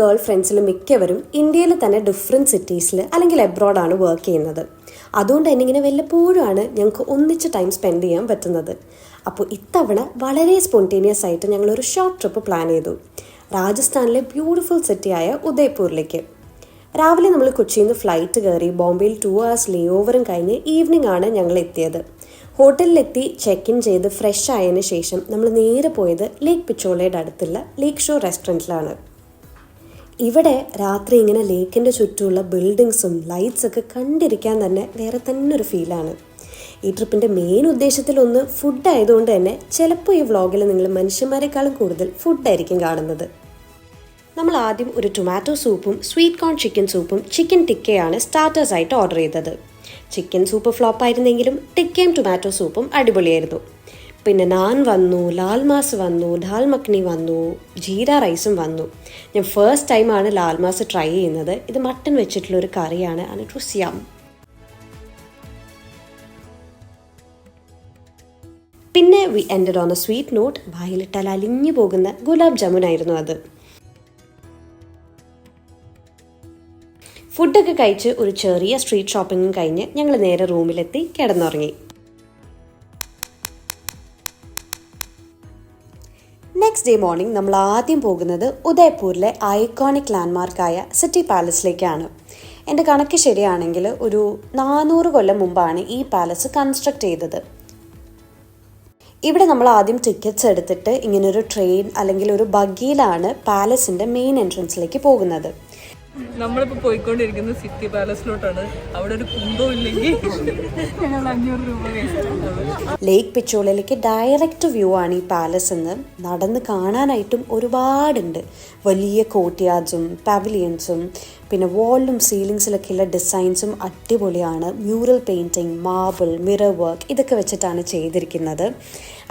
Girl ഫ്രണ്ട്സിൽ മിക്കവരും ഇന്ത്യയിൽ തന്നെ ഡിഫറെൻറ്റ് സിറ്റീസിൽ അല്ലെങ്കിൽ എബ്രോഡാണ് വർക്ക് ചെയ്യുന്നത്. അതുകൊണ്ട് തന്നെ ഇങ്ങനെ വല്ലപ്പോഴുമാണ് ഞങ്ങൾക്ക് ഒന്നിച്ച് ടൈം സ്പെൻഡ് ചെയ്യാൻ പറ്റുന്നത്. അപ്പോൾ ഇത്തവണ വളരെ സ്പോണ്ടേനിയസ് ആയിട്ട് ഞങ്ങളൊരു ഷോർട്ട് ട്രിപ്പ് പ്ലാൻ ചെയ്തു, രാജസ്ഥാനിലെ ബ്യൂട്ടിഫുൾ സിറ്റിയായ ഉദയ്പൂരിലേക്ക്. രാവിലെ നമ്മൾ കൊച്ചിയിൽ നിന്ന് ഫ്ലൈറ്റ് കയറി ബോംബെയിൽ 2 hours ലേ ഓവറും കഴിഞ്ഞ് ഈവനിങ് ആണ് ഞങ്ങൾ എത്തിയത്. ഹോട്ടലിലെത്തി ചെക്ക് ഇൻ ചെയ്ത് ഫ്രഷ് ആയതിനു ശേഷം നമ്മൾ നേരെ പോയത് ലേക്ക് പിച്ചോളയുടെ അടുത്തുള്ള ലേക്ക് ഷോർ റെസ്റ്റോറൻറ്റിലാണ്. ഇവിടെ രാത്രി ഇങ്ങനെ ലേക്കിൻ്റെ ചുറ്റുമുള്ള ബിൽഡിങ്സും ലൈറ്റ്സൊക്കെ കണ്ടിരിക്കാൻ തന്നെ വേറെ തന്നെ ഒരു ഫീലാണ്. ഈ ട്രിപ്പിൻ്റെ മെയിൻ ഉദ്ദേശത്തിലൊന്ന് ഫുഡ് ആയതുകൊണ്ട് തന്നെ ചിലപ്പോൾ ഈ വ്ളോഗിൽ നിങ്ങൾ മനുഷ്യന്മാരെക്കാളും കൂടുതൽ ഫുഡായിരിക്കും കാണുന്നത്. നമ്മൾ ആദ്യം ഒരു ടൊമാറ്റോ സൂപ്പും സ്വീറ്റ് കോൺ ചിക്കൻ സൂപ്പും ചിക്കൻ ടിക്കയാണ് സ്റ്റാർട്ടേഴ്സായിട്ട് ഓർഡർ ചെയ്തത്. ചിക്കൻ സൂപ്പ് ഫ്ലോപ്പായിരുന്നെങ്കിലും ടിക്കയും ടൊമാറ്റോ സൂപ്പും അടിപൊളിയായിരുന്നു. പിന്നെ നാൻ വന്നു, ലാൽ മാസ് വന്നു, ദാൽ മഖ്നി വന്നു, ജീര റൈസും വന്നു. ഞാൻ ഫസ്റ്റ് ടൈമാണ് ലാൽ മാസ് ട്രൈ ചെയ്യുന്നത്. ഇത് മട്ടൺ വെച്ചിട്ടുള്ളൊരു കറിയാണ്. And it was yum. പിന്നെ we ended on a sweet note. വായിലിട്ടാൽ അലിഞ്ഞു പോകുന്ന ഗുലാബ് ജാമുൻ ആയിരുന്നു അത്. ഫുഡൊക്കെ കഴിച്ച് ഒരു ചെറിയ സ്ട്രീറ്റ് ഷോപ്പിങ്ങും കഴിഞ്ഞ് ഞങ്ങൾ നേരെ റൂമിലെത്തി കിടന്നുറങ്ങി. നെക്സ്റ്റ് ഡേ മോർണിംഗ് നമ്മൾ ആദ്യം പോകുന്നത് ഉദയ്പൂരിലെ ഐക്കോണിക് ലാൻഡ്മാർക്കായ സിറ്റി പാലസിലേക്കാണ്. എൻ്റെ കണക്ക് ശരിയാണെങ്കിൽ ഒരു 400 കൊല്ലം മുമ്പാണ് ഈ പാലസ് കൺസ്ട്രക്ട് ചെയ്തത്. ഇവിടെ നമ്മൾ ആദ്യം ടിക്കറ്റ്സ് എടുത്തിട്ട് ഇങ്ങനൊരു ട്രെയിൻ അല്ലെങ്കിൽ ഒരു ബഗ്ഗിയിലാണ് പാലസിൻ്റെ മെയിൻ എൻട്രൻസിലേക്ക് പോകുന്നത്. നമ്മളിപ്പോൾ പോയിക്കൊണ്ടിരിക്കുന്നത് സിറ്റി പാലസിലോട്ടാണ്. അവിടെ ഒരു കുന്തോ ഇല്ലെങ്കിൽ ഞങ്ങൾ 500 രൂപ വേസ്റ്റ്. ലേക്ക് പിച്ചോളയിലേക്ക് ഡയറക്റ്റ് വ്യൂ ആണ് ഈ പാലസ് എന്ന്. നടന്ന് കാണാനായിട്ടും ഒരുപാടുണ്ട്. വലിയ കോർട്ട്യാർഡ്സും പവലിയൻസും പിന്നെ വാളിലും സീലിങ്സിലൊക്കെയുള്ള ഡിസൈൻസും അടിപൊളിയാണ്. Mural painting, marble, mirror work ഇതൊക്കെ വെച്ചിട്ടാണ് ചെയ്തിരിക്കുന്നത്.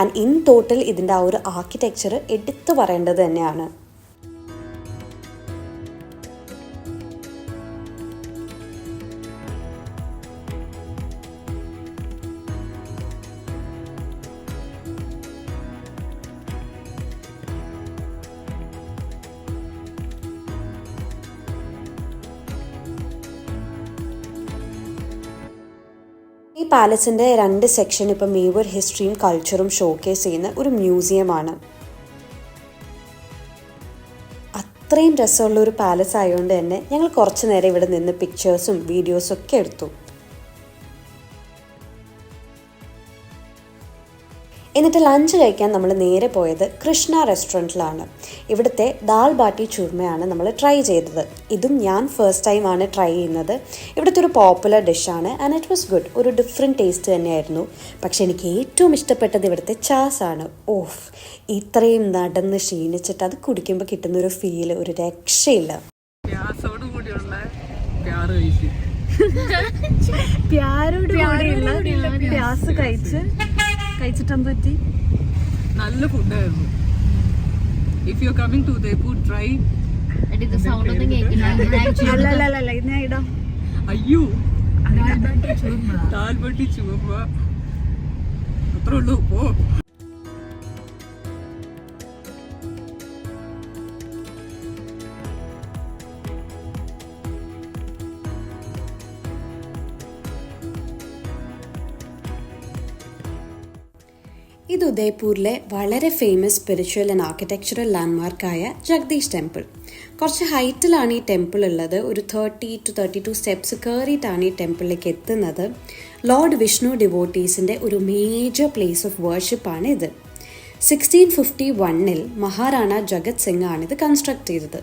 ആൻഡ് ഇൻ ടോട്ടൽ ഇതിൻ്റെ ആ ഒരു ആർക്കിടെക്ചർ എടുത്തു പറയേണ്ടത് തന്നെയാണ്. ഈ പാലസിൻ്റെ 2 സെക്ഷൻ ഇപ്പം മേവർ ഹിസ്റ്ററിയും കൾച്ചറും ഷോക്കേസ് ചെയ്യുന്ന ഒരു മ്യൂസിയമാണ്. അത്രയും രസമുള്ള ഒരു പാലസ് ആയതുകൊണ്ട് തന്നെ ഞങ്ങൾ കുറച്ച് നേരം ഇവിടെ നിന്ന് പിക്ചേഴ്സും വീഡിയോസും ഒക്കെ എടുത്തു. എന്നിട്ട് ലഞ്ച് കഴിക്കാൻ നമ്മൾ നേരെ പോയത് കൃഷ്ണ റെസ്റ്റോറൻറ്റിലാണ്. ഇവിടുത്തെ ദാൽ ബാട്ടി ചൂർമയാണ് നമ്മൾ ട്രൈ ചെയ്തത്. ഇതും ഞാൻ ഫസ്റ്റ് ടൈമാണ് ട്രൈ ചെയ്യുന്നത്. ഇവിടുത്തെ ഒരു പോപ്പുലർ ഡിഷാണ് ആൻഡ് ഇറ്റ് വാസ് ഗുഡ്. ഒരു ഡിഫറെൻറ്റ് ടേസ്റ്റ് തന്നെയായിരുന്നു. പക്ഷെ എനിക്ക് ഏറ്റവും ഇഷ്ടപ്പെട്ടത് ഇവിടുത്തെ ചാസാണ്. ഓഫ്, ഇത്രയും നടന്ന് ക്ഷീണിച്ചിട്ട് അത് കുടിക്കുമ്പോൾ കിട്ടുന്നൊരു ഫീല് ഒരു രക്ഷയില്ല. കഴിച്ചിട്ടെന്ത് പറ്റി? നല്ല ഫുഡായിരുന്നു. If you are coming to Udaipur try. അയ്യോ, ദാൽ ബാട്ടി ചൂർമ അത്രേ ഉള്ളൂ. പോ. ഇത് ഉദയ്പൂരിലെ വളരെ ഫേമസ് സ്പിരിച്വൽ ആൻഡ് ആർക്കിടെക്ചറൽ ലാൻഡ്മാർക്കായ ജഗദീഷ് ടെമ്പിൾ. കുറച്ച് ഹൈറ്റിലാണ് ഈ ടെമ്പിൾ ഉള്ളത്. ഒരു 30 to 32 സ്റ്റെപ്സ് കയറിയിട്ടാണ് ഈ ടെമ്പിളിലേക്ക് എത്തുന്നത്. ലോർഡ് വിഷ്ണു ഡിവോട്ടീസിൻ്റെ ഒരു മേജർ പ്ലേസ് ഓഫ് വർഷിപ്പാണ് ഇത്. 1651 മഹാറാണ ജഗത് സിംഗ് ആണ് ഇത് കൺസ്ട്രക്ട് ചെയ്തത്.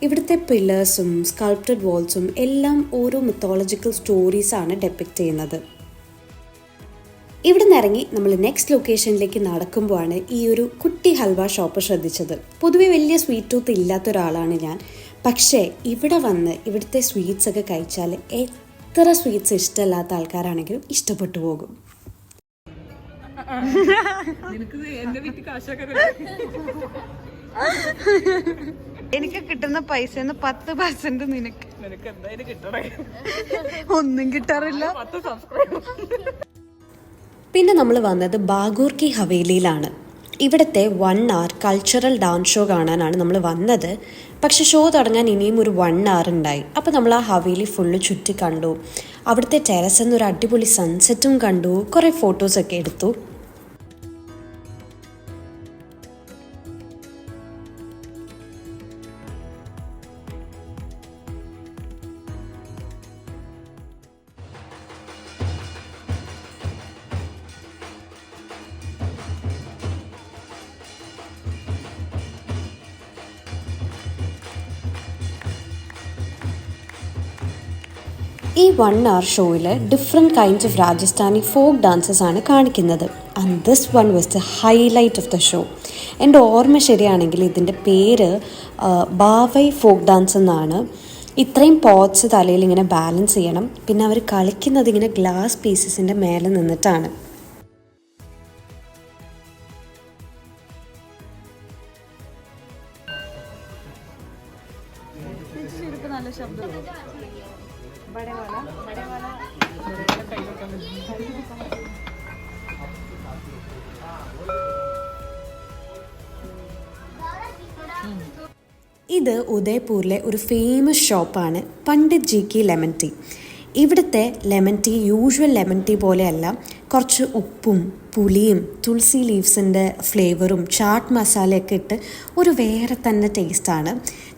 ഇവിടുത്തെ പില്ലേഴ്സും സ്കൾപ്റ്റഡ് വാൾസും എല്ലാം ഓരോ മിത്തോളജിക്കൽ സ്റ്റോറീസാണ് ഡെപ്പിക്റ്റ് ചെയ്യുന്നത്. ഇവിടെ നിന്ന് ഇറങ്ങി നമ്മൾ നെക്സ്റ്റ് ലൊക്കേഷനിലേക്ക് നടക്കുമ്പോഴാണ് ഈ ഒരു കുട്ടി ഹൽവ ഷോപ്പ് ശ്രദ്ധിച്ചത്. പൊതുവെ വലിയ സ്വീറ്റ് ടൂത്ത് ഇല്ലാത്ത ഒരാളാണ് ഞാൻ. പക്ഷേ ഇവിടെ വന്ന് ഇവിടുത്തെ സ്വീറ്റ്സ് ഒക്കെ കഴിച്ചാൽ എത്ര സ്വീറ്റ്സ് ഇഷ്ടമല്ലാത്ത ആൾക്കാരാണെങ്കിലും ഇഷ്ടപ്പെട്ടു പോകും. എനിക്ക് കിട്ടുന്ന പൈസന്ന് 10% നിനക്ക്. ഒന്നും കിട്ടാറില്ല. പിന്നെ നമ്മൾ വന്നത് ബാഗൂർ കി ഹവേലിയിലാണ്. ഇവിടുത്തെ 1 hour കൾച്ചറൽ ഡാൻസ് ഷോ കാണാനാണ് നമ്മൾ വന്നത്. പക്ഷെ ഷോ തുടങ്ങാൻ ഇനിയും ഒരു 1 hour ഉണ്ടായി. അപ്പോൾ നമ്മൾ ആ ഹവേലി ഫുള്ള് ചുറ്റി കണ്ടു. അവിടുത്തെ ടെറസിൽ നിന്ന് ഒരു അടിപൊളി സൺസെറ്റും കണ്ടു. കുറേ ഫോട്ടോസൊക്കെ എടുത്തു. ഈ 1 hour ഷോയിൽ different kinds of Rajasthani folk dances ആണ് കാണിക്കുന്നത്. And this one was the highlight of the show. എൻ്റെ ഓർമ്മ ശരിയാണെങ്കിൽ ഇതിൻ്റെ പേര് ബാവൈ ഫോക്ക് ഡാൻസ് എന്നാണ്. ഇത്രയും പോട്ട്സ് തലയിൽ ഇങ്ങനെ ബാലൻസ് ചെയ്യണം. പിന്നെ അവർ കളിക്കുന്നത് ഇങ്ങനെ ഗ്ലാസ് പീസസിൻ്റെ മേലെ നിന്നിട്ടാണ്. ഇത് ഉദയ്പൂരിലെ ഒരു ഫേമസ് ഷോപ്പാണ് പണ്ഡിറ്റ് ജി കി ലെമൺ ടീ. ഇവിടുത്തെ lemon tea usual lemon tea പോലെയല്ല. കുറച്ച് ഉപ്പും പുളിയും തുളസി ലീവ്സിൻ്റെ ഫ്ലേവറും ചാട്ട് മസാലയൊക്കെ ഇട്ട് ഒരു വേറെ തന്നെ ടേസ്റ്റാണ്.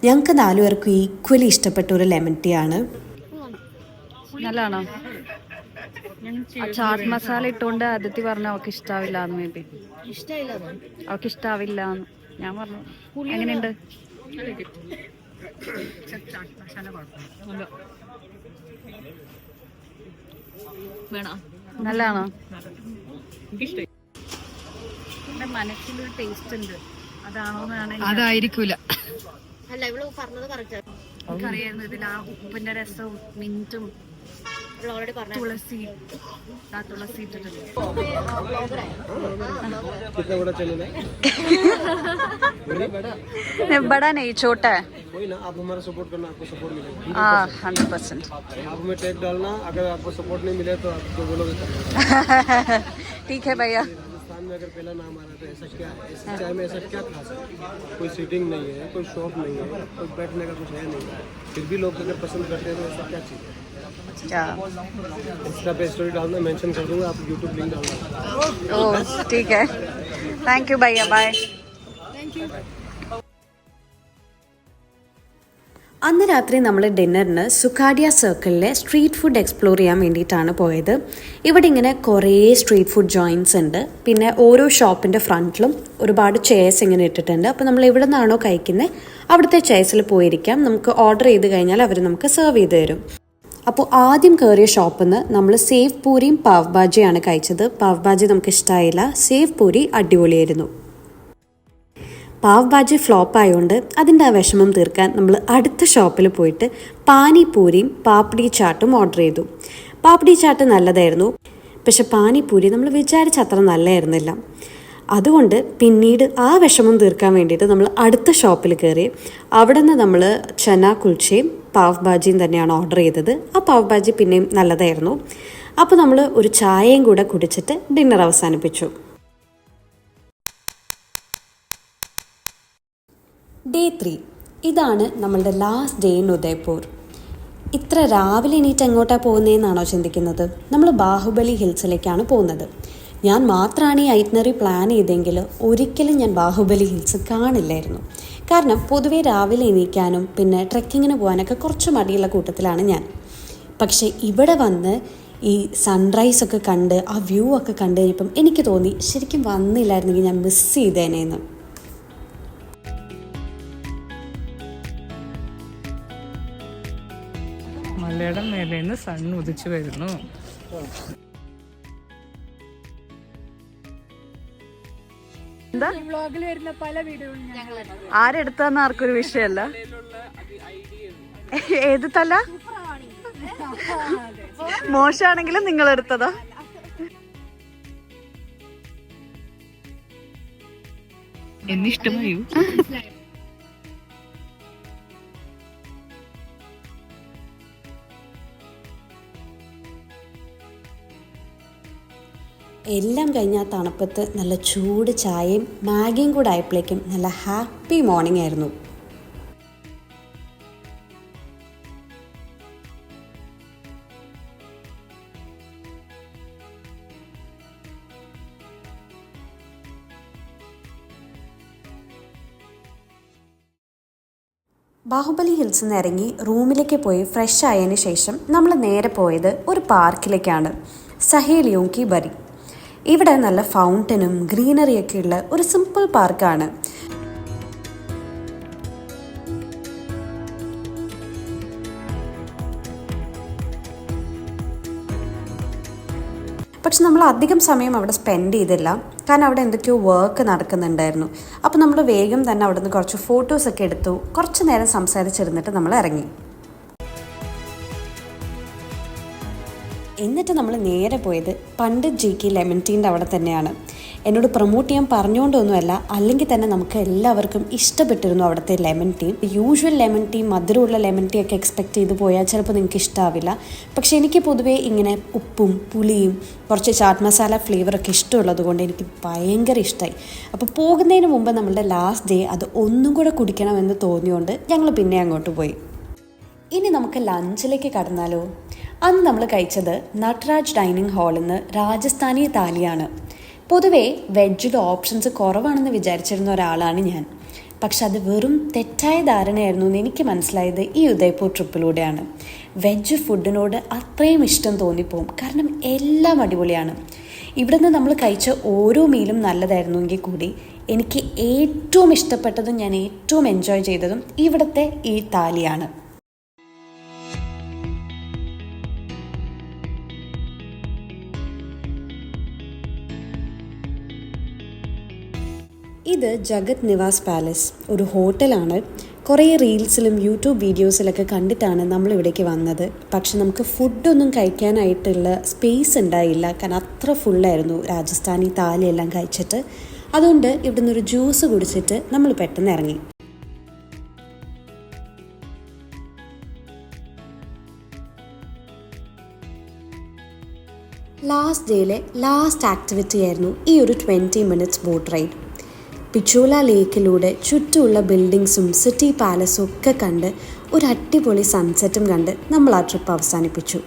ഞങ്ങൾക്ക് 4 പേർക്കും ഈക്വലി ഇഷ്ടപ്പെട്ട ഒരു ലെമൺ ടീ ആണ്. നല്ലതാണോ? ചാട്ട് മസാല ഇട്ടുകൊണ്ട് അതിഥി പറഞ്ഞ അവൾക്ക് ഇഷ്ടാവില്ല. മേ ബി അവൾക്ക് ഇഷ്ടാവില്ല. ഞാൻ പറഞ്ഞു എങ്ങനെയുണ്ട്? നല്ലതാണോ? എന്റെ മനസ്സിലൊരു ടേസ്റ്റ് ഉണ്ട്. അതാണോന്നാണ്. അതായിരിക്കൂല. അല്ല, ഇവള് പറഞ്ഞത് കറക്റ്റ്. എനിക്കറിയായിരുന്നു ഇതിൽ ആ ഉപ്പിന്റെ രസവും മിന്റും തുളസി ഇട്ടിട്ടുണ്ട്. बड़ा नहीं, छोटा है. वही ना, आप हमारा सपोर्ट करना, आपको सपोर्ट मिलेगा. हाँ 100%. आप हमें टैग डालना, अगर आपको सपोर्ट नहीं मिले तो आप तो बोलोगे. ठीक है भैया. राजस्थान में अगर पहला नाम आ रहा है तो ऐसा क्या है? इस चाय में ऐसा क्या खास है? कोई सीटिंग नहीं है, कोई शॉप नहीं है, कोई बैठने का कुछ है नहीं, फिर भी लोग अगर पसंद करते हैं तो ऐसा क्या चीज़ है? इंस्टा पे स्टोरी डालना, मेंशन कर दूंगा, आप यूट्यूब लिंक डालना. ओह ठीक है. थैंक यू भैया. बाय. അന്ന് രാത്രി നമ്മൾ ഡിന്നറിന് സുഖാഡിയ സർക്കിളിലെ സ്ട്രീറ്റ് ഫുഡ് എക്സ്പ്ലോർ ചെയ്യാൻ വേണ്ടിയിട്ടാണ് പോയത്. ഇവിടെ ഇങ്ങനെ കുറേ സ്ട്രീറ്റ് ഫുഡ് ജോയിൻറ്റ്സ് ഉണ്ട്. പിന്നെ ഓരോ ഷോപ്പിൻ്റെ ഫ്രണ്ടിലും ഒരുപാട് ചെയർസ് ഇങ്ങനെ ഇട്ടിട്ടുണ്ട്. അപ്പോൾ നമ്മൾ എവിടെ നിന്നാണോ കഴിക്കുന്നത് അവിടുത്തെ ചെയർസിൽ പോയിരിക്കാം. നമുക്ക് ഓർഡർ ചെയ്ത് കഴിഞ്ഞാൽ അവർ നമുക്ക് സെർവ് ചെയ്ത് തരും. അപ്പോൾ ആദ്യം കയറിയ ഷോപ്പിൽ നിന്ന് നമ്മൾ സേവ് പൂരിയും പാവ് ഭാജിയാണ് കഴിച്ചത്. പാവ് ഭാജി നമുക്ക് ഇഷ്ടമായില്ല. സേവ് പൂരി അടിപൊളിയായിരുന്നു. പാവ് ഭാജി ഫ്ലോപ്പ് ആയതുകൊണ്ട് അതിൻ്റെ ആ വിഷമം തീർക്കാൻ നമ്മൾ അടുത്ത ഷോപ്പിൽ പോയിട്ട് പാനിപൂരിയും പാപ്പടി ചാട്ടും ഓർഡർ ചെയ്തു. പാപ്പടി ചാട്ട് നല്ലതായിരുന്നു, പക്ഷെ പാനിപൂരി നമ്മൾ വിചാരിച്ച അത്ര നല്ലതായിരുന്നില്ല. അതുകൊണ്ട് പിന്നീട് ആ വിഷമം തീർക്കാൻ വേണ്ടിയിട്ട് നമ്മൾ അടുത്ത ഷോപ്പിൽ കയറി. അവിടെ നിന്ന് നമ്മൾ ചന കുൽച്ചയും പാവ് ഭാജിയും തന്നെയാണ് ഓർഡർ ചെയ്തത്. ആ പാവ് ഭാജി പിന്നെയും നല്ലതായിരുന്നു. അപ്പോൾ നമ്മൾ ഒരു ചായയും കൂടെ കുടിച്ചിട്ട് ഡിന്നർ അവസാനിപ്പിച്ചു. ഡേ 3 ഇതാണ് നമ്മളുടെ ലാസ്റ്റ് ഡേ ഇൻ ഉദയ്പൂർ. ഇത്ര രാവിലെ എണീറ്റ് എങ്ങോട്ടാണ് പോകുന്നതെന്നാണോ ചിന്തിക്കുന്നത്? നമ്മൾ ബാഹുബലി ഹിൽസിലേക്കാണ് പോകുന്നത്. ഞാൻ മാത്രമാണ് ഈ ഐറ്റിനറി പ്ലാൻ ചെയ്തെങ്കിൽ ഒരിക്കലും ഞാൻ ബാഹുബലി ഹിൽസ് കാണില്ലായിരുന്നു. കാരണം പൊതുവേ രാവിലെ എണീക്കാനും പിന്നെ ട്രെക്കിങ്ങിന് പോകാനൊക്കെ കുറച്ച് മടിയുള്ള കൂട്ടത്തിലാണ് ഞാൻ. പക്ഷേ ഇവിടെ വന്ന് ഈ സൺറൈസൊക്കെ കണ്ട് ആ വ്യൂ ഒക്കെ കണ്ടു കഴിഞ്ഞപ്പം എനിക്ക് തോന്നി ശരിക്കും വന്നില്ലായിരുന്നെങ്കിൽ ഞാൻ മിസ് ചെയ്തേനേന്ന്. മലയുടെ മേലേന്ന് സൺ ഉദിച്ചു വരുന്നു. എന്താ ആരെടുത്താന്ന് ആർക്കൊരു വിഷയമല്ല. ഏത് തല മോശമാണെങ്കിലും നിങ്ങൾ എടുത്തതാ. എന്നിഷ്ടമായോ? എല്ലാം കഴിഞ്ഞ ആ തണുപ്പത്ത് നല്ല ചൂട് ചായയും മാഗിയും കൂടെ ആയപ്പോഴേക്കും നല്ല ഹാപ്പി മോർണിംഗ് ആയിരുന്നു. ബാഹുബലി ഹിൽസിൽ നിന്ന് ഇറങ്ങി റൂമിലേക്ക് പോയി ഫ്രഷ് ആയതിനു ശേഷം നമ്മൾ നേരെ പോയത് ഒരു പാർക്കിലേക്കാണ്, സഹേലിയോം കി ബരി. ഇവിടെ നല്ല ഫൗണ്ടനും ഗ്രീനറിയൊക്കെ ഉള്ള ഒരു സിമ്പിൾ പാർക്കാണ്. പക്ഷെ നമ്മൾ അധികം സമയം അവിടെ സ്പെൻഡ് ചെയ്തില്ല, കാരണം അവിടെ എന്തൊക്കെയോ വർക്ക് നടക്കുന്നുണ്ടായിരുന്നു. അപ്പോൾ നമ്മൾ വേഗം തന്നെ അവിടെ നിന്ന് കുറച്ച് ഫോട്ടോസൊക്കെ എടുത്തു. കുറച്ച് നേരം സംസാരിച്ചിരുന്നിട്ട് നമ്മൾ ഇറങ്ങി. എന്നിട്ട് നമ്മൾ നേരെ പോയത് പണ്ഡിറ്റ് ജി കി ലെമൺ ടീൻ്റെ അവിടെ തന്നെയാണ്. എന്നോട് പ്രൊമോട്ട് ചെയ്യാൻ പറഞ്ഞുകൊണ്ടൊന്നുമല്ല, അല്ലെങ്കിൽ തന്നെ നമുക്ക് എല്ലാവർക്കും ഇഷ്ടപ്പെട്ടിരുന്നു അവിടുത്തെ lemon tea. Usual lemon tea, മധുരമുള്ള ലെമൺ ടീ ഒക്കെ എക്സ്പെക്ട് ചെയ്ത് പോയാൽ ചിലപ്പോൾ നിങ്ങൾക്ക് ഇഷ്ടമാവില്ല. പക്ഷേ എനിക്ക് പൊതുവേ ഇങ്ങനെ ഉപ്പും പുളിയും കുറച്ച് ചാറ്റ് മസാല ഫ്ലേവറൊക്കെ ഇഷ്ടമുള്ളത് കൊണ്ട് എനിക്ക് ഭയങ്കര ഇഷ്ടമായി. അപ്പോൾ പോകുന്നതിന് മുമ്പ് നമ്മളുടെ ലാസ്റ്റ് ഡേ അത് ഒന്നും കൂടെ കുടിക്കണമെന്ന് തോന്നിയുകൊണ്ട് ഞങ്ങൾ പിന്നെ അങ്ങോട്ട് പോയി. ഇനി നമുക്ക് ലഞ്ചിലേക്ക് കടന്നാലോ? അന്ന് നമ്മൾ കഴിച്ചത് നട്രാജ് ഡൈനിങ് ഹാളിൽ നിന്ന് രാജസ്ഥാനി താലിയാണ്. പൊതുവേ വെജ്ജിൽ ഓപ്ഷൻസ് കുറവാണെന്ന് വിചാരിച്ചിരുന്ന ഒരാളാണ് ഞാൻ. പക്ഷെ അത് വെറും തെറ്റായ ധാരണയായിരുന്നു എന്ന് എനിക്ക് മനസ്സിലായത് ഈ ഉദയ്പൂർ ട്രിപ്പിലൂടെയാണ്. വെജ് ഫുഡിനോട് അത്രയും ഇഷ്ടം തോന്നിപ്പോവും, കാരണം എല്ലാം അടിപൊളിയാണ്. ഇവിടുന്ന് നമ്മൾ കഴിച്ച ഓരോ മീലും നല്ലതായിരുന്നെങ്കിൽ കൂടി എനിക്ക് ഏറ്റവും ഇഷ്ടപ്പെട്ടതും ഞാൻ ഏറ്റവും എൻജോയ് ചെയ്തതും ഇവിടുത്തെ ഈ താലിയാണ്. ഇത് ജഗത് നിവാസ് പാലസ്, ഒരു ഹോട്ടലാണ്. കുറേ റീൽസിലും യൂട്യൂബ് വീഡിയോസിലൊക്കെ കണ്ടിട്ടാണ് നമ്മളിവിടേക്ക് വന്നത്. പക്ഷെ നമുക്ക് ഫുഡൊന്നും കഴിക്കാനായിട്ടുള്ള സ്പേസ് ഉണ്ടായില്ല, കാരണം അത്ര ഫുള്ളായിരുന്നു രാജസ്ഥാനി താലി എല്ലാം കഴിച്ചിട്ട്. അതുകൊണ്ട് ഇവിടെ നിന്നൊരു ജ്യൂസ് കുടിച്ചിട്ട് നമ്മൾ പെട്ടെന്ന് ഇറങ്ങി. ലാസ്റ്റ് ഡേയിലെ ലാസ്റ്റ് ആക്ടിവിറ്റി ആയിരുന്നു ഈ ഒരു 20 മിനിറ്റ്സ് ബോട്ട് റൈഡ്. പിച്ചോല ലേക്കിലൂടെ ചുറ്റുമുള്ള ബിൽഡിങ്സും സിറ്റി പാലസും ഒക്കെ കണ്ട് ഒരു അടിപൊളി സൺസെറ്റും കണ്ട് നമ്മൾ ആ ട്രിപ്പ് അവസാനിപ്പിച്ചു.